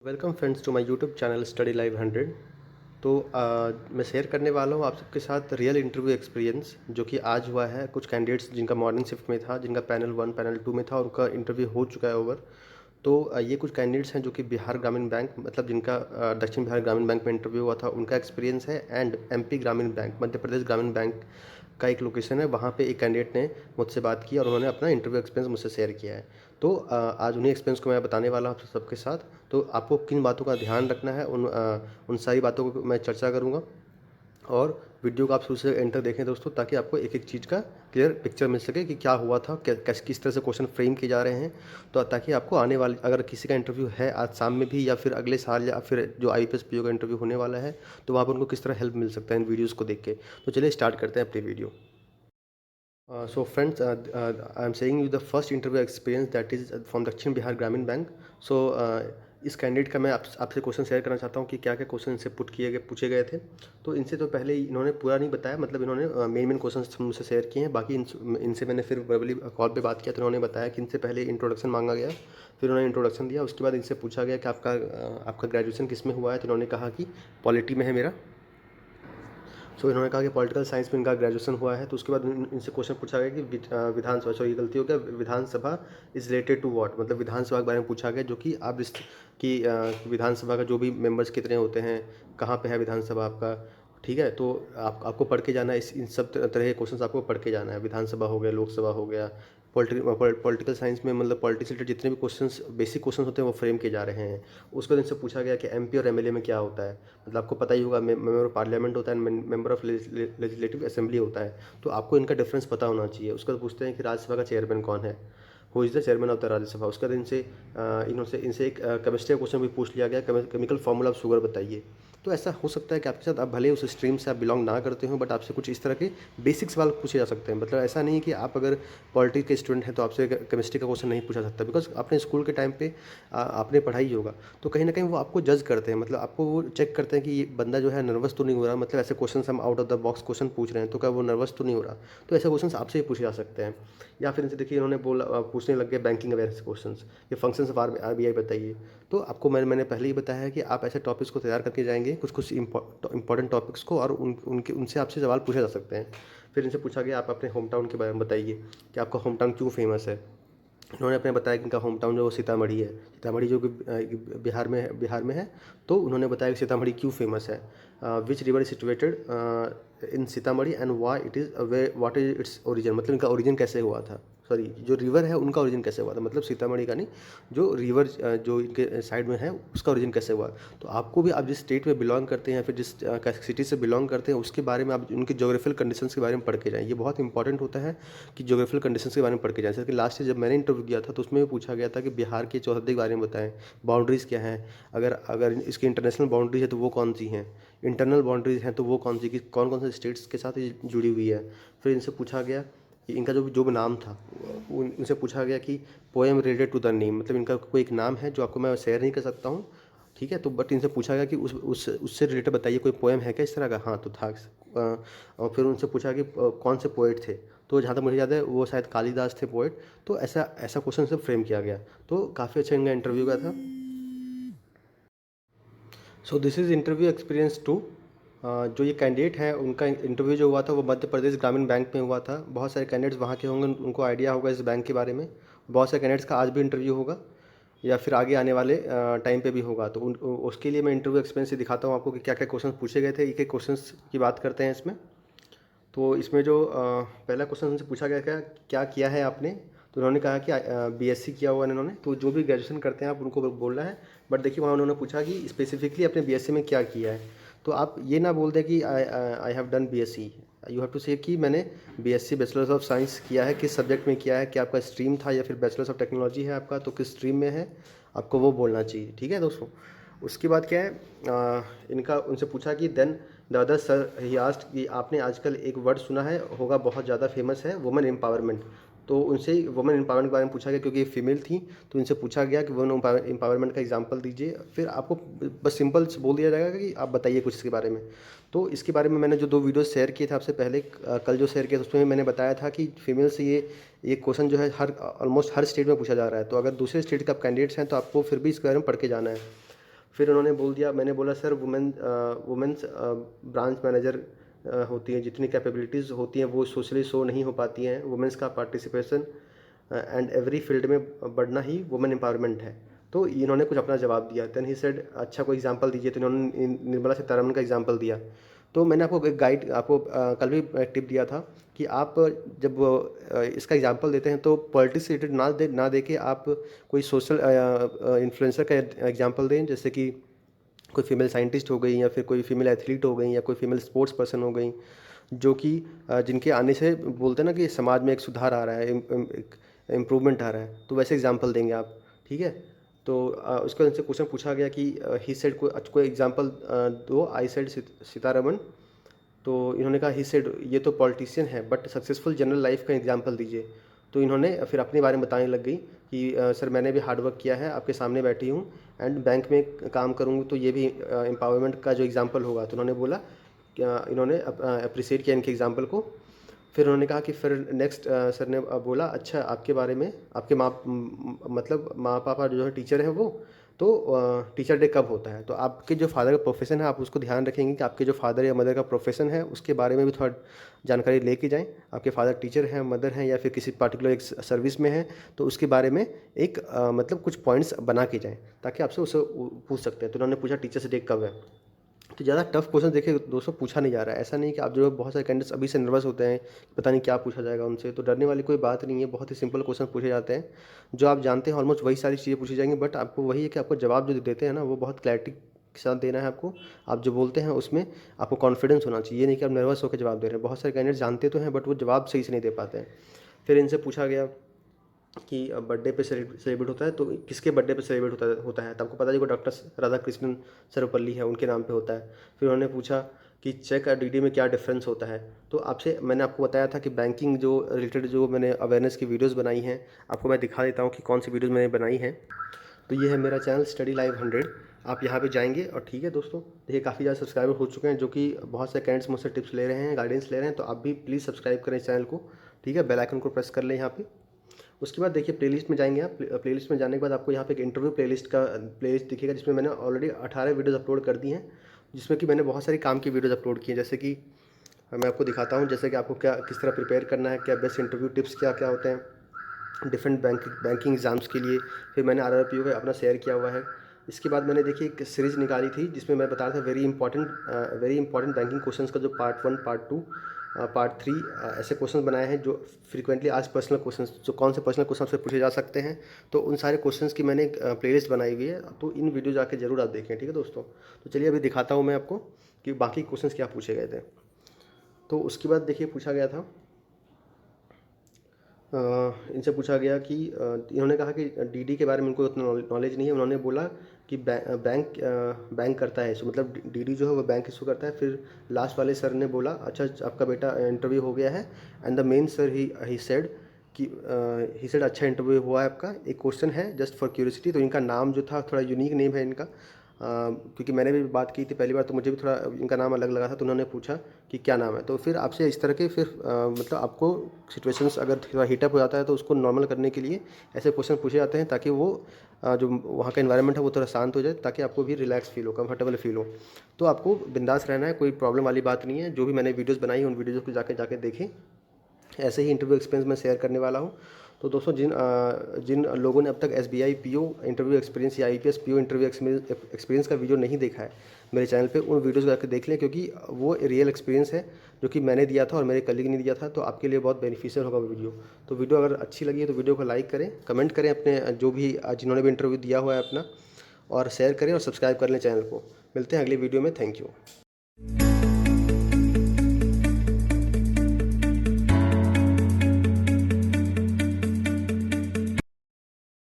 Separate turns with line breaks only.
Welcome friends to my YouTube channel study live 100। तो मैं share करने वाला हूँ आप सबके साथ रियल इंटरव्यू एक्सपीरियंस जो कि आज हुआ है। कुछ कैंडिडेट्स जिनका मॉर्निंग शिफ्ट में था, जिनका पैनल 1 पैनल 2 में था, उनका इंटरव्यू हो चुका है ओवर। तो ये कुछ कैंडिडेट्स हैं जो कि बिहार ग्रामीण बैंक मतलब जिनका दक्षिण बिहार ग्रामीण बैंक में इंटरव्यू हुआ था, उनका एक्सपीरियंस है। एंड एमपी ग्रामीण बैंक, मध्य प्रदेश ग्रामीण बैंक का एक लोकेशन है, वहाँ पे एक कैंडिडेट ने मुझसे बात की और उन्होंने अपना इंटरव्यू एक्सपीरियंस मुझसे शेयर किया है। तो आज उन्हीं एक्सपीरियंस को मैं बताने वाला हूँ आप सबके साथ। तो आपको किन बातों का ध्यान रखना है, उन सारी बातों को मैं चर्चा करूँगा। और वीडियो को आप शुरू से एंड तक देखें दोस्तों, ताकि आपको एक एक चीज़ का क्लियर पिक्चर मिल सके कि क्या हुआ था, किस तरह से क्वेश्चन फ्रेम किए जा रहे हैं। तो ताकि आपको आने वाले, अगर किसी का इंटरव्यू है आज शाम में भी या फिर अगले साल या फिर जो IPS PO का इंटरव्यू होने वाला है, तो वहाँ पर उनको किस तरह हेल्प मिल सकता है इन वीडियोज़ को देख के। तो चलिए स्टार्ट करते हैं अपनी video. So friends, I'm saying you the first interview experience that is from दक्षिण बिहार ग्रामीण बैंक। सो इस कैंडिडेट का मैं आपसे क्वेश्चन शेयर करना चाहता हूँ कि क्या क्या क्वेश्चन इनसे पूछे गए थे। तो इनसे तो पहले इन्होंने पूरा नहीं बताया, मतलब इन्होंने मेन क्वेश्चन मुझसे शेयर किए हैं। बाकी इनसे मैंने फिर वर्बली कॉल पे बात किया, तो इन्होंने बताया कि इनसे पहले इंट्रोडक्शन मांगा गया, फिर उन्होंने इंट्रोडक्शन दिया। उसके बाद इनसे पूछा गया कि आपका ग्रेजुएशन किस में हुआ है, तो इन्होंने कहा कि पॉलिटी में है मेरा। सो इन्होंने कहा कि पॉलिटिकल साइंस में इनका ग्रेजुएशन हुआ है। तो उसके बाद इनसे क्वेश्चन पूछा गया कि विधानसभा, सॉरी गलती हो गया, विधानसभा इज़ रिलेटेड टू व्हाट, मतलब विधानसभा के बारे में पूछा गया, जो कि आप कि विधानसभा का जो भी मेंबर्स कितने होते हैं, कहाँ पे है विधानसभा आपका। ठीक है, तो आपको पढ़ के जाना है, इन सब तरह के क्वेश्चन आपको पढ़ के जाना है। विधानसभा हो गया, लोकसभा हो गया, पॉलिटिकल साइंस में मतलब पॉलिटिक्स से रिलेटेड जितने भी क्वेश्चंस, बेसिक क्वेश्चन होते हैं, वो फ्रेम किए जा रहे हैं। उसके बाद इनसे पूछा गया कि MP और MLA में क्या होता है। मतलब आपको पता ही होगा, मेंबर ऑफ पार्लियामेंट होता है, मेंबर ऑफ लेजिस्लेटिव असेंबली होता है। तो आपको इनका डिफरेंस पता होना चाहिए। उसके बाद पूछते हैं कि राज्यसभा का चेयरमैन कौन है, who is the chairman of the Rajya Sabha. उसके बाद इनसे एक केमिस्ट्री का क्वेश्चन भी पूछ लिया गया, केमिकल फॉर्मूला ऑफ शुगर बताइए। तो ऐसा हो सकता है कि आपके साथ, आप भले उस स्ट्रीम से आप बिलोंग ना करते हो, बट आपसे कुछ इस तरह के बेसिक सवाल पूछे जा सकते हैं। मतलब ऐसा नहीं है कि आप अगर पॉलिटिक्स के स्टूडेंट हैं तो आपसे केमिस्ट्री का क्वेश्चन नहीं पूछा सकता, बिकॉज अपने स्कूल के टाइम पे आपने पढ़ाई होगा। तो कहीं ना कहीं वो आपको जज करते हैं, मतलब आपको वो चेक करते हैं कि ये बंदा जो है नर्वस तो नहीं हो रहा। मतलब ऐसे क्वेश्चन हम out of the box question पूछ रहे हैं, तो क्या वो नर्वस तो नहीं हो रहा। तो ऐसे क्वेश्चन आपसे ही पूछे जा सकते हैं। या फिर इनसे देखिए, इन्होंने पूछने लग गए बैंकिंग अवेयरनेस क्वेश्चन, ये फंक्शंस ऑफ RBI बताइए। तो आपको मैंने पहले ही बताया है कि आप ऐसे टॉपिक्स को तैयार करके जाएंगे, कुछ कुछ इंपॉर्टेंट टॉपिक्स को, और उनसे आपसे सवाल पूछे जा सकते हैं। फिर इनसे पूछा गया आप अपने होम टाउन के बारे में बताइए कि आपका होम टाउन क्यों फेमस है। उन्होंने अपने बताया कि इनका होम टाउन जो वो सीतामढ़ी है, सीतामढ़ी जो कि बिहार में है। तो उन्होंने बताया कि सीतामढ़ी क्यों फेमस है, which river is situated in Sitamarhi and why it is what is its origin, मतलब इनका ओरिजिन कैसे हुआ था। सॉरी, जो रिवर है उनका ओरिजिन कैसे हुआ था, मतलब सीतामढ़ी का नहीं, जो रिवर जो इनके साइड में है उसका ओरिजिन कैसे हुआ। तो आपको भी, आप जिस स्टेट में बिलोंग करते हैं या फिर जिस सिटी से बिलोंग करते हैं, उसके बारे में आप उनके जोग्राफिकल कंडीशंस के बारे में पढ़ के जाएँ। ये बहुत इंपॉर्टेंट होता है कि जोग्राफिकल कंडीशंस के बारे में पढ़ के जाएँ। जैसे कि लास्ट ईयर जब मैंने इंटरव्यू दिया था, तो उसमें भी पूछा गया था कि बिहार की चौहद्दी के बारे में बताएं, बाउंड्रीज़ क्या हैं, अगर अगर इसकी इंटरनेशनल बाउंड्रीज है तो वो कौन सी हैं, इंटरनल बाउंड्रीज हैं तो वो कौन सी, कि कौन कौन से स्टेट्स के साथ ये जुड़ी हुई है। फिर इनसे पूछा गया कि इनका जो भी नाम था, उनसे पूछा गया कि poem related to the name, मतलब इनका कोई एक नाम है जो आपको मैं शेयर नहीं कर सकता हूँ। ठीक है, तो बट इनसे पूछा गया कि उससे रिलेटेड बताइए, कोई पोएम है क्या इस तरह का। हाँ, तो था। और फिर उनसे पूछा कि कौन से पोएट थे। तो जहाँ तक मुझे याद है वो शायद कालिदास थे पोएट। तो ऐसा ऐसा क्वेश्चन से फ्रेम किया गया। तो काफ़ी अच्छा इनका इंटरव्यू का था। So this is interview experience two. जो ये कैंडिडेट हैं, उनका इंटरव्यू जो हुआ था वो मध्य प्रदेश ग्रामीण बैंक में हुआ था। बहुत सारे कैंडिडेट्स वहाँ के होंगे, उनको आइडिया होगा इस बैंक के बारे में। बहुत सारे कैंडिडेट्स का आज भी इंटरव्यू होगा या फिर आगे आने वाले टाइम पे भी होगा। तो उसके लिए मैं इंटरव्यू एक्सपीरियंस से दिखाता हूँ आपको कि क्या क्या क्वेश्चन पूछे गए थे। एक एक क्वेश्चन की बात करते हैं इसमें। तो इसमें जो पहला क्वेश्चन उनसे पूछा गया, क्या क्या किया है आपने। तो उन्होंने कहा कि BSc किया हुआ है इन्होंने। तो जो भी ग्रेजुएशन करते हैं आप उनको बोलना है। बट देखिए, वहाँ उन्होंने पूछा कि स्पेसिफिकली अपने BSc में क्या किया है। तो आप ये ना बोल दें कि I have done BSc। You have to say कि मैंने BSc बैचलर्स ऑफ साइंस किया है, किस सब्जेक्ट में किया है, क्या आपका स्ट्रीम था, या फिर बैचलर्स ऑफ टेक्नोलॉजी है आपका, तो किस स्ट्रीम में है, आपको वो बोलना चाहिए। ठीक है दोस्तों। उसके बाद क्या है, इनका उनसे पूछा कि then the other sir he asked कि आपने आजकल एक वर्ड सुना है, होगा बहुत ज़्यादा फेमस है, वुमेन एम्पावरमेंट। तो उनसे वुमेन एम्पावरमेंट के बारे में पूछा गया, क्योंकि ये फीमेल थी। तो इनसे पूछा गया कि वुमेन एम्पावरमेंट का एग्जांपल दीजिए। फिर आपको बस सिंपल बोल दिया जाएगा कि आप बताइए कुछ इसके बारे में। तो इसके बारे में मैंने जो 2 वीडियो शेयर किए थे आपसे पहले, कल जो शेयर किया था उसमें मैंने बताया था कि फीमेल से ये क्वेश्चन जो है ऑलमोस्ट हर स्टेट में पूछा जा रहा है। तो अगर दूसरे स्टेट के आप कैंडिडेट्स हैं तो आपको फिर भी इसके बारे में पढ़ के जाना है। फिर उन्होंने बोल दिया, मैंने बोला सर वुमेन्स ब्रांच मैनेजर होती हैं, जितनी कैपेबिलिटीज़ होती हैं वो सोशली शो नहीं हो पाती हैं। वुमेन्स का पार्टिसिपेशन एंड एवरी फील्ड में बढ़ना ही वुमेन एम्पावरमेंट है। तो इन्होंने कुछ अपना जवाब दिया। देन ही सेड अच्छा कोई एग्जांपल दीजिए। तो इन्होंने निर्मला सीतारमण का एग्जांपल दिया। तो मैंने आपको एक गाइड आपको कल भी टिप दिया था कि आप जब इसका एग्जांपल देते हैं तो पॉलिटिक्स से रिलेटेड ना दे के आप कोई सोशल इन्फ्लुएंसर का एग्जांपल दें, जैसे कि कोई फीमेल साइंटिस्ट हो गई, या फिर कोई फीमेल एथलीट हो गई, या कोई फीमेल स्पोर्ट्स पर्सन हो गई, जो कि जिनके आने से बोलते हैं ना कि समाज में एक सुधार आ रहा है, एक इम्प्रूवमेंट आ रहा है। तो वैसे एग्जांपल देंगे आप, ठीक है। तो उसके बाद उनसे क्वेश्चन पूछा गया कि ही सेड कोई एग्जांपल दो। I said Sitharaman. तो इन्होंने कहा ही सेड ये तो पॉलिटिशियन है बट सक्सेसफुल जनरल लाइफ का एग्जांपल दीजिए। तो इन्होंने फिर अपने बारे में बताने लग गई कि सर मैंने भी हार्ड वर्क किया है, आपके सामने बैठी हूँ एंड बैंक में काम करूँगी तो ये भी एम्पावरमेंट का जो एग्जांपल होगा। तो उन्होंने बोला इन्होंने अप्रिसिएट किया इनके एग्जांपल को। फिर उन्होंने कहा कि फिर नेक्स्ट सर ने बोला अच्छा आपके बारे में, आपके मतलब माँ पापा जो है टीचर हैं वो, तो टीचर डे कब होता है। तो आपके जो फादर का प्रोफेशन है आप उसको ध्यान रखेंगे कि आपके जो फादर या मदर का प्रोफेशन है उसके बारे में भी थोड़ा जानकारी लेके जाएं। आपके फादर टीचर हैं, मदर हैं, या फिर किसी पार्टिकुलर एक सर्विस में हैं, तो उसके बारे में एक मतलब कुछ पॉइंट्स बना के जाएं ताकि आपसे उसे पूछ सकते हैं। तो उन्होंने पूछा टीचर्स डे कब है। तो ज़्यादा टफ क्वेश्चन देखिए दोस्तों पूछा नहीं जा रहा है। ऐसा नहीं कि आप जो है बहुत सारे कैंडिडेट्स अभी से नर्वस होते हैं, पता नहीं क्या पूछा जाएगा उनसे। तो डरने वाली कोई बात नहीं है, बहुत ही सिंपल क्वेश्चन पूछे जाते हैं। जो आप जानते हैं ऑलमोस्ट वही सारी चीज़ें पूछी जाएंगी, बट आपको वही है कि आपको जवाब जो देते हैं ना वो बहुत क्लैरिटी के साथ देना है आपको। आप जो बोलते हैं उसमें आपको कॉन्फिडेंस होना चाहिए, ये नहीं कि आप नर्वस होकर जवाब दे रहे हैं। बहुत सारे कैंडिडेट जानते तो हैं बट वो जवाब सही से नहीं दे पाते हैं। फिर इनसे पूछा गया कि बर्थडे पे सेलिब्रेट होता है तो किसके बर्थडे पे सेलिब्रेट होता है। तो आपको पता है जो डॉक्टर राधाकृष्णन सर्वपल्ली है उनके नाम पे होता है। फिर उन्होंने पूछा कि चेक और डीडी में क्या डिफरेंस होता है। तो आपसे मैंने आपको बताया था कि बैंकिंग जो रिलेटेड जो मैंने अवेयरनेस की वीडियोज़ बनाई हैं, आपको मैं दिखा देता हूँ कि कौन सी वीडियोज़ मैंने बनाई हैं। तो ये है मेरा चैनल स्टडी लाइव 100। आप यहाँ पे जाएंगे और ठीक है दोस्तों, देखिए काफ़ी ज़्यादा सब्सक्राइबर हो चुके हैं, जो कि बहुत से कैंडिडेट्स मुझसे टिप्स ले रहे हैं, गाइडेंस ले रहे हैं। तो आप भी प्लीज़ सब्सक्राइब करें इस चैनल को, ठीक है। बेल आइकन को प्रेस कर लें यहाँ पे। उसके बाद देखिए प्लेलिस्ट में जाएंगे आप। प्लेलिस्ट में जाने के बाद आपको यहाँ पे एक इंटरव्यू प्लेलिस्ट का प्लेलिस्ट दिखेगा, जिसमें मैंने ऑलरेडी 18 वीडियोज़ अपलोड कर दी हैं, जिसमें कि मैंने बहुत सारी काम की वीडियोज़ अपलोड की हैं। जैसे कि मैं आपको दिखाता हूँ, जैसे कि आपको क्या किस तरह प्रिपेयर करना है, क्या बेस्ट इंटरव्यू टिप्स क्या क्या होते हैं डिफरेंट बैंकिंग एग्ज़ाम्स के लिए। फिर मैंने RRPO का अपना शेयर किया हुआ है। इसके बाद मैंने देखिए एक सीरीज़ निकाली थी जिसमें मैं बता रहा था वेरी इंपॉर्टेंट बैंकिंग क्वेश्चंस का, जो पार्ट 1, पार्ट 2, पार्ट 3 ऐसे क्वेश्चन बनाए हैं जो फ्रीक्वेंटली आज पर्सनल क्वेश्चंस, जो कौन से पर्सनल क्वेश्चन से पूछे जा सकते हैं। तो उन सारे क्वेश्चंस की मैंने एक प्लेलिस्ट बनाई हुई है, तो इन वीडियो जाके जरूर आप देखें, ठीक है दोस्तों। तो चलिए अभी दिखाता हूँ मैं आपको कि बाकी क्वेश्चंस क्या पूछे गए थे। तो उसके बाद देखिए पूछा गया था, इनसे पूछा गया कि इन्होंने कहा कि डीडी के बारे में उनको उतना नॉलेज नहीं है। उन्होंने बोला कि बैंक करता है इशू, मतलब डीडी जो है वो बैंक इशू करता है। फिर लास्ट वाले सर ने बोला अच्छा आपका बेटा इंटरव्यू हो गया है, and the main sir he said कि ही सेड अच्छा इंटरव्यू हुआ है आपका, एक क्वेश्चन है जस्ट फॉर क्यूरियोसिटी। तो इनका नाम जो था थोड़ा यूनिक नेम है इनका, क्योंकि मैंने भी बात की थी पहली बार तो मुझे भी थोड़ा इनका नाम अलग लगा था। तो उन्होंने पूछा कि क्या नाम है। तो फिर आपसे इस तरह के फिर मतलब आपको सिचुएशंस अगर थोड़ा हीटअप हो जाता है तो उसको नॉर्मल करने के लिए ऐसे क्वेश्चन पूछे जाते हैं, ताकि वो जो वहाँ का एनवायरनमेंट है वो थोड़ा शांत हो जाए, ताकि आपको भी रिलैक्स फील हो, कंफर्टेबल फील हो। तो आपको बिंदास रहना है, कोई प्रॉब्लम वाली बात नहीं है। जो भी मैंने वीडियोज़ बनाई उन वीडियोज़ को जाके देखें। ऐसे ही इंटरव्यू एक्सपीरियंस मैं शेयर करने वाला हूँ। तो दोस्तों जिन लोगों ने अब तक SBI PO इंटरव्यू एक्सपीरियंस या IPS PO इंटरव्यू एक्सपीरियंस का वीडियो नहीं देखा है मेरे चैनल पे, उन वीडियोज़ को जाकर देख लें, क्योंकि वो रियल एक्सपीरियंस है जो कि मैंने दिया था और मेरे कलीग ने दिया था। तो आपके लिए बहुत बेनिफिशियल होगा वो वीडियो। तो वीडियो अगर अच्छी लगी है तो वीडियो को लाइक करें, कमेंट करें अपने जो भी जिन्होंने भी इंटरव्यू दिया हुआ है अपना, और शेयर करें और सब्सक्राइब कर लें चैनल को। मिलते हैं अगली वीडियो में। Thank you.